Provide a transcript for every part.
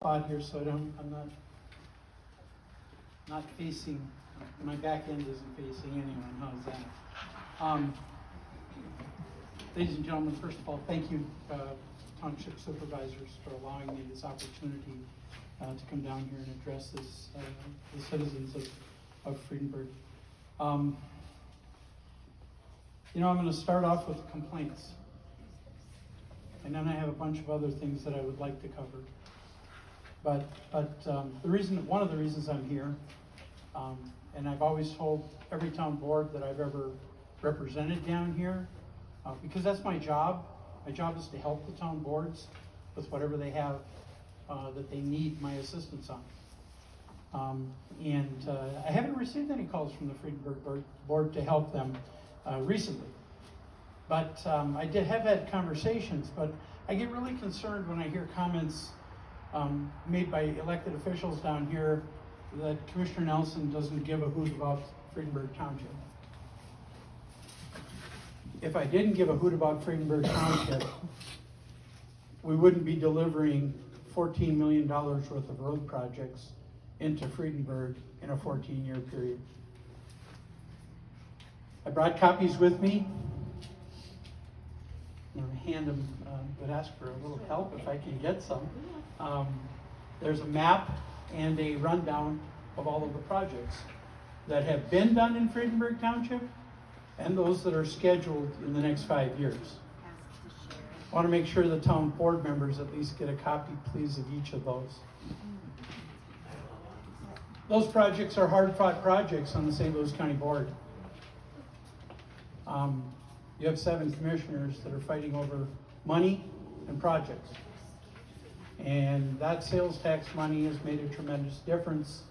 spot here so I'm not facing, my back end isn't facing anyone. How's that? Ladies and gentlemen, first of all, thank you, township supervisors, for allowing me this opportunity to come down here and address this, the citizens of Friedenberg. I'm going to start off with complaints, and then I have a bunch of other things that I would like to cover. But one of the reasons I'm here, and I've always told every town board that I've ever represented down here, because that's my job. My job is to help the town boards with whatever they have that they need my assistance on. I haven't received any calls from the Friedenberg board to help them recently. But I have had conversations, but I get really concerned when I hear comments made by elected officials down here that Commissioner Nelson doesn't give a hoot about Friedenberg Township. If I didn't give a hoot about Friedenberg Township, we wouldn't be delivering $14 million worth of road projects into Friedenberg in a 14-year period. I brought copies with me. I'm going to hand them, would ask for a little help if I can get some. There's a map and a rundown of all of the projects that have been done in Friedenberg Township and those that are scheduled in the next 5 years. I want to make sure the town board members at least get a copy, please, of each of those. Those projects are hard-fought projects on the St. Louis County Board. You have 7 commissioners that are fighting over money and projects. And that sales tax money has made a tremendous difference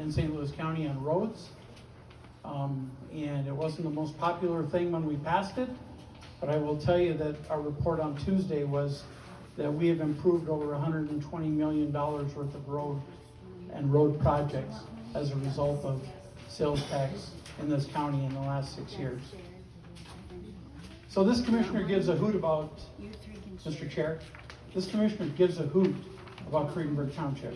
in St. Louis County on roads. And it wasn't the most popular thing when we passed it, but I will tell you that our report on Tuesday was that we have improved over $120 million worth of road projects as a result of sales tax in this county in the last 6 years. So this commissioner gives a hoot about, Mr. Chair, this commissioner gives a hoot about Friedenberg Township.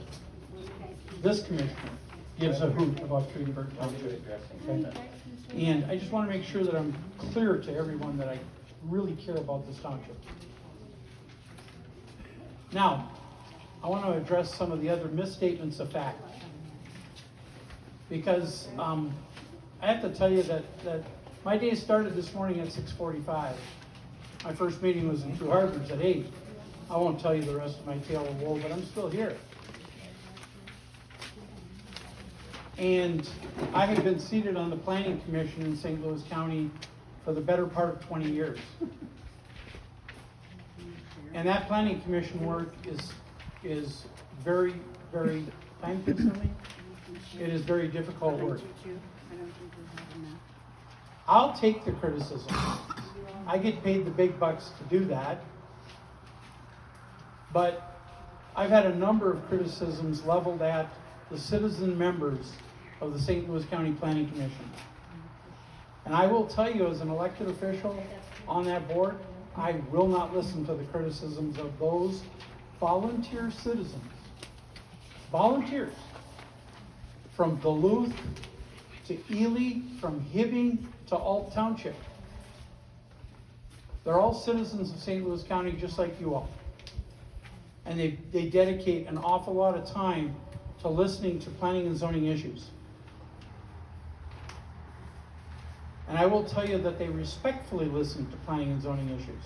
This commissioner gives a hoot about Friedenberg Township. Okay? And I just want to make sure that I'm clear to everyone that I really care about this township. Now, I want to address some of the other misstatements of fact. Because I have to tell you that my day started this morning at 6:45. My first meeting was in Two Harbors at 8. I won't tell you the rest of my tale of woe, but I'm still here. And I have been seated on the Planning Commission in St. Louis County for the better part of 20 years. And that Planning Commission work is very, very time-consuming. It is very difficult work. I'll take the criticism. I get paid the big bucks to do that. But I've had a number of criticisms leveled at the citizen members of the St. Louis County Planning Commission. And I will tell you, as an elected official on that board, I will not listen to the criticisms of those volunteer citizens. Volunteers. From Duluth to Ely, from Hibbing to Alt Township. They're all citizens of St. Louis County just like you all. And they dedicate an awful lot of time to listening to planning and zoning issues. And I will tell you that they respectfully listen to planning and zoning issues.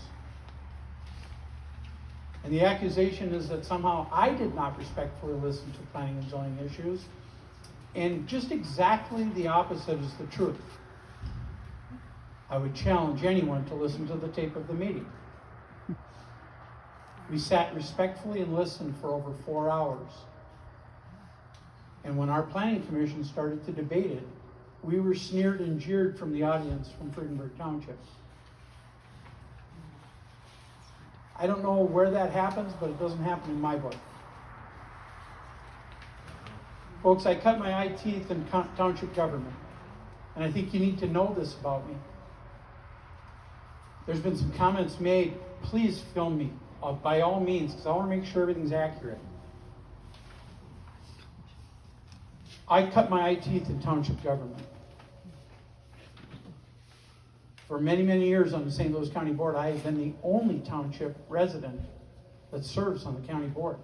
And the accusation is that somehow I did not respectfully listen to planning and zoning issues. And just exactly the opposite is the truth. I would challenge anyone to listen to the tape of the meeting. We sat respectfully and listened for over 4 hours. And when our planning commission started to debate it, we were sneered and jeered from the audience from Friedenberg Township. I don't know where that happens, but it doesn't happen in my book. Folks, I cut my eye teeth in township government, and I think you need to know this about me. There's been some comments made. Please film me, by all means, because I want to make sure everything's accurate. I cut my eye teeth in township government. For many, many years on the St. Louis County Board, I have been the only township resident that serves on the county board.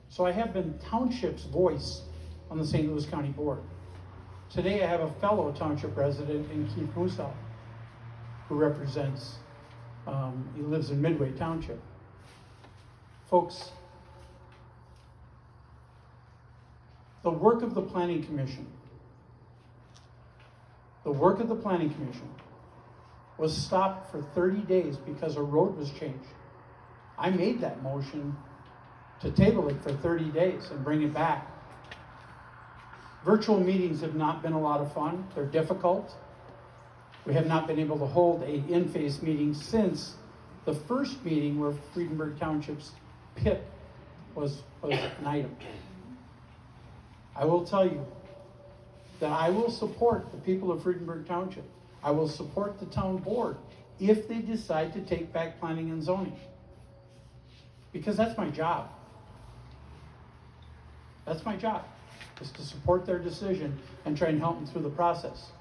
So I have been township's voice on the St. Louis County Board. Today I have a fellow township resident in Keith Musell, who represents, he lives in Midway Township. Folks, the work of the Planning Commission was stopped for 30 days because a road was changed. I made that motion to table it for 30 days and bring it back. Virtual meetings have not been a lot of fun. They're difficult. We have not been able to hold a in-face meeting since the first meeting where Friedenberg Township's pit was an item. I will tell you that I will support the people of Friedenberg Township. I will support the town board if they decide to take back planning and zoning. Because that's my job. That's my job, is to support their decision and try and help them through the process.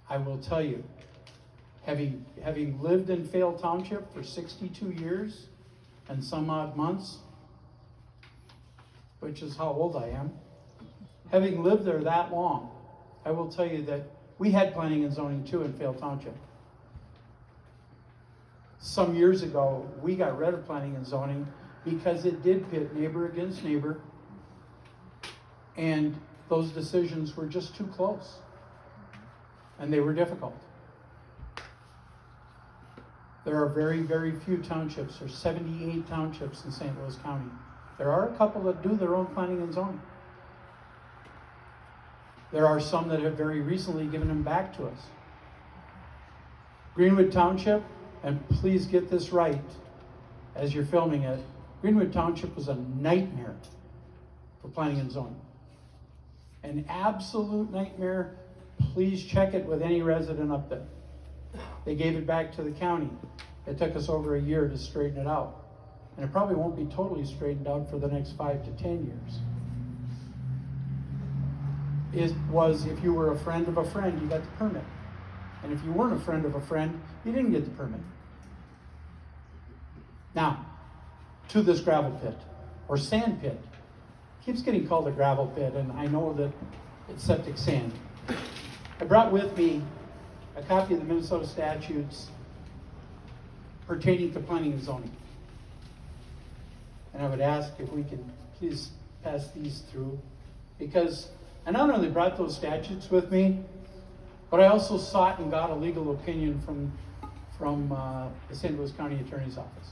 I will tell you, having lived in Fail Township for 62 years and some odd months, which is how old I am, having lived there that long, I will tell you that we had planning and zoning too in Fail Township. Some years ago, we got rid of planning and zoning because it did pit neighbor against neighbor, and those decisions were just too close, and they were difficult. There are very, very few townships. There's 78 townships in St. Louis County. There are a couple that do their own planning and zoning. There are some that have very recently given them back to us. Greenwood Township, and please get this right as you're filming it, Greenwood Township was a nightmare for planning and zoning. An absolute nightmare. Please check it with any resident up there. They gave it back to the county. It took us over a year to straighten it out. And it probably won't be totally straightened out for the next 5 to 10 years. It was, if you were a friend of a friend, you got the permit. And if you weren't a friend of a friend, you didn't get the permit. Now, to this gravel pit, or sand pit. It keeps getting called a gravel pit, and I know that it's septic sand. I brought with me a copy of the Minnesota statutes pertaining to planning and zoning. And I would ask if we can please pass these through, because I not only brought those statutes with me, but I also sought and got a legal opinion from the St. Louis County Attorney's Office.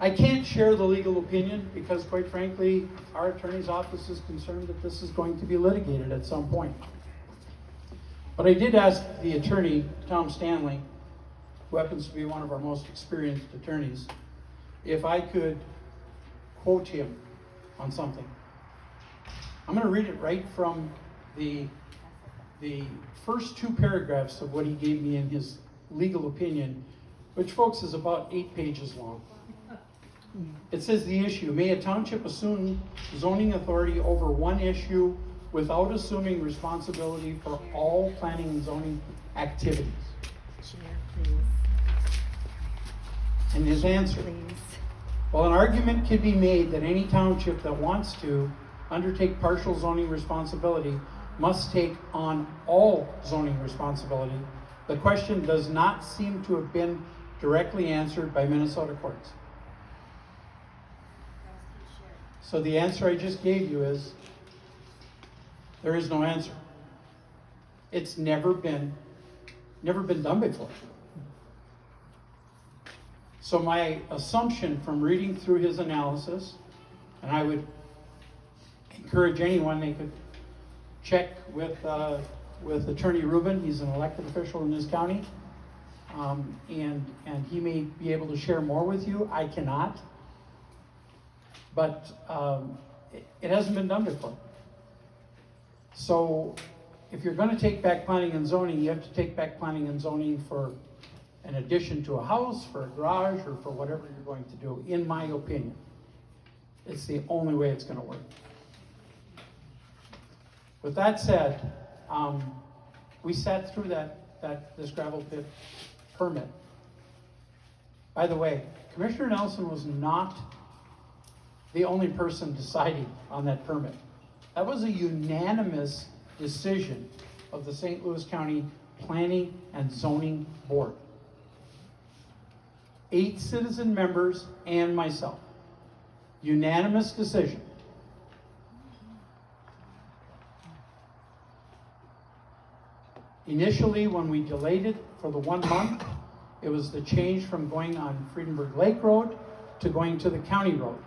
I can't share the legal opinion because, quite frankly, our attorney's office is concerned that this is going to be litigated at some point. But I did ask the attorney, Tom Stanley, who happens to be one of our most experienced attorneys, if I could quote him on something. I'm going to read it right from the first 2 paragraphs of what he gave me in his legal opinion, which, folks, is about 8 pages long. It says the issue: may a township assume zoning authority over one issue without assuming responsibility for all planning and zoning activities? Chair, please. And his answer: Please. well, an argument could be made that any township that wants to undertake partial zoning responsibility must take on all zoning responsibility. The question does not seem to have been directly answered by Minnesota courts. So the answer I just gave you is, there is no answer. It's never been done before. So my assumption from reading through his analysis, and I would encourage anyone, they could check with Attorney Rubin. He's an elected official in this county, and he may be able to share more with you. I cannot. But it hasn't been done before. So if you're going to take back planning and zoning, you have to take back planning and zoning for an addition to a house, for a garage, or for whatever you're going to do, in my opinion. It's the only way it's gonna work. With that said, we sat through this gravel pit permit. By the way, Commissioner Nelson was not the only person deciding on that permit. That was a unanimous decision of the St. Louis County Planning and Zoning Board. 8 citizen members and myself. Unanimous decision. Initially, when we delayed it for the 1 month, it was the change from going on Friedenberg Lake Road to going to the county road.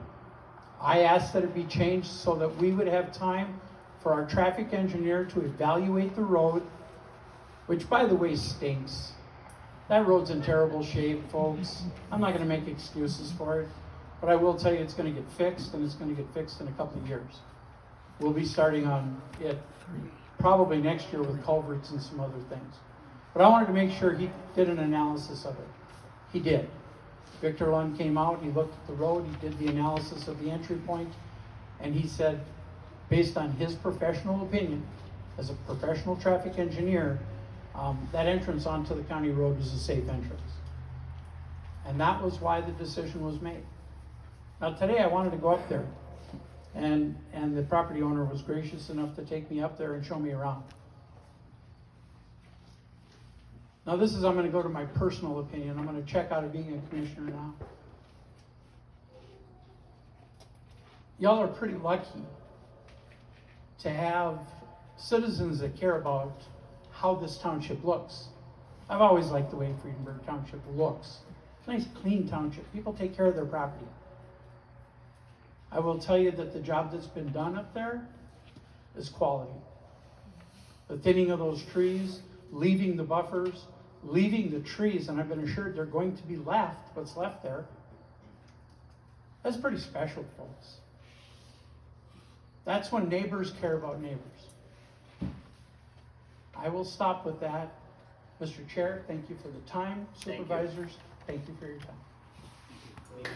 I asked that it be changed so that we would have time for our traffic engineer to evaluate the road, which by the way stinks. That road's in terrible shape, folks. I'm not gonna make excuses for it, but I will tell you it's gonna get fixed, and it's gonna get fixed in a couple of years. We'll be starting on it probably next year with culverts and some other things. But I wanted to make sure he did an analysis of it. He did. Victor Lund came out, he looked at the road, he did the analysis of the entry point, and he said, based on his professional opinion, as a professional traffic engineer, that entrance onto the county road is a safe entrance. And that was why the decision was made. Now today I wanted to go up there, and the property owner was gracious enough to take me up there and show me around. Now I'm going to go to my personal opinion. I'm going to check out of being a commissioner now. Y'all are pretty lucky to have citizens that care about how this township looks. I've always liked the way Friedenberg Township looks. It's a nice, clean township. People take care of their property. I will tell you that the job that's been done up there is quality. The thinning of those trees, leaving the buffers, leaving the trees, and I've been assured they're going to be left, what's left there. That's pretty special, folks. That's when neighbors care about neighbors. I will stop with that. Mr. Chair, thank you for the time. Supervisors, thank you for your time.